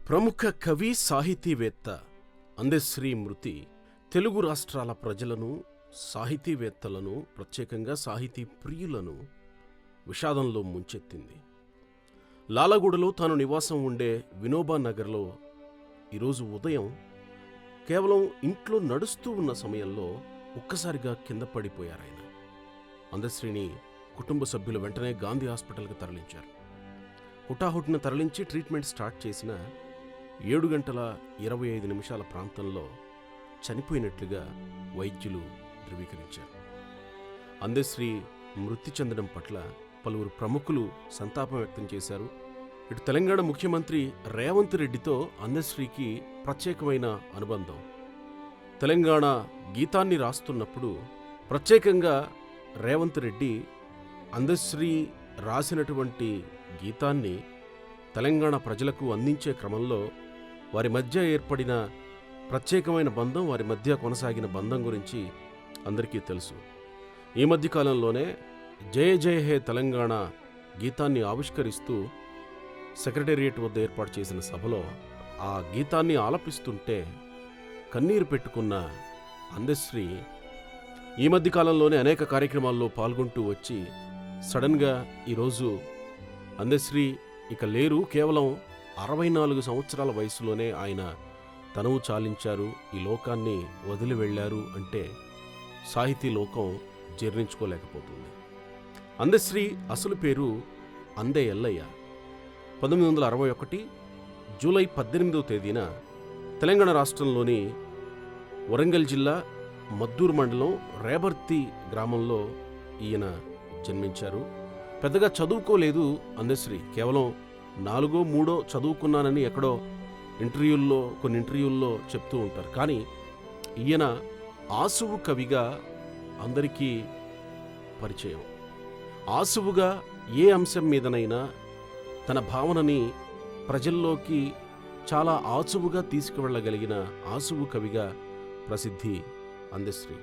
ప్రముఖ కవి సాహితీవేత్త అందశ్రీ మృతి తెలుగు రాష్ట్రాల ప్రజలను, సాహితీవేత్తలను, ప్రత్యేకంగా సాహితీ ప్రియులను విషాదంలో ముంచెత్తింది. లాలగూడలో తాను నివాసం ఉండే వినోబా నగర్లో ఈరోజు ఉదయం కేవలం ఇంట్లో నడుస్తూ ఉన్న సమయంలో ఒక్కసారిగా కింద పడిపోయారాయన. అందశ్రీని కుటుంబ సభ్యులు వెంటనే గాంధీ హాస్పిటల్కి తరలించారు. హుటాహుటిన తరలించి ట్రీట్మెంట్ స్టార్ట్ చేసిన 7:25 ప్రాంతంలో చనిపోయినట్లుగా వైద్యులు ధృవీకరించారు. అందశ్రీ మృతి చెందడం పట్ల పలువురు ప్రముఖులు సంతాపం వ్యక్తం చేశారు. ఇటు తెలంగాణ ముఖ్యమంత్రి రేవంత్ రెడ్డితో అందశ్రీకి ప్రత్యేకమైన అనుబంధం. తెలంగాణ గీతాన్ని రాస్తున్నప్పుడు ప్రత్యేకంగా రేవంత్ రెడ్డి అందశ్రీ రాసినటువంటి గీతాన్ని తెలంగాణ ప్రజలకు అందించే క్రమంలో వారి మధ్య ఏర్పడిన ప్రత్యేకమైన బంధం, వారి మధ్య కొనసాగిన బంధం గురించి అందరికీ తెలుసు. ఈ మధ్యకాలంలోనే జయ జయ హే తెలంగాణ గీతాన్ని ఆవిష్కరిస్తూ సెక్రటేరియట్ వద్ద ఏర్పాటు చేసిన సభలో ఆ గీతాన్ని ఆలపిస్తుంటే కన్నీరు పెట్టుకున్న అందశ్రీ ఈ మధ్యకాలంలోనే అనేక కార్యక్రమాల్లో పాల్గొంటూ వచ్చి సడన్గా ఈరోజు అందశ్రీ ఇక లేరు, కేవలం 64 సంవత్సరాల వయసులోనే ఆయన తనువు చాలించారు, ఈ లోకాన్ని వదిలి వెళ్ళారు అంటే సాహితీ లోకం జీర్ణించుకోలేకపోతుంది. అందశ్రీ అసలు పేరు అందే ఎల్లయ్య. 1961 జూలై 18వ తేదీన తెలంగాణ రాష్ట్రంలోని వరంగల్ జిల్లా మద్దూరు మండలం రేబర్తి గ్రామంలో ఈయన జన్మించారు. పెద్దగా చదువుకోలేదు అందశ్రీ. కేవలం 4, 3 చదువుకున్నానని ఎక్కడో కొన్ని ఇంటర్వ్యూల్లో చెప్తూ ఉంటారు. కానీ ఈయన ఆసువు కవిగా అందరికీ పరిచయం. ఆసువుగా ఏ అంశం మీదనైనా తన భావనని ప్రజల్లోకి చాలా ఆసువుగా తీసుకువెళ్ళగలిగిన ఆసువు కవిగా ప్రసిద్ధి అందశ్రీ.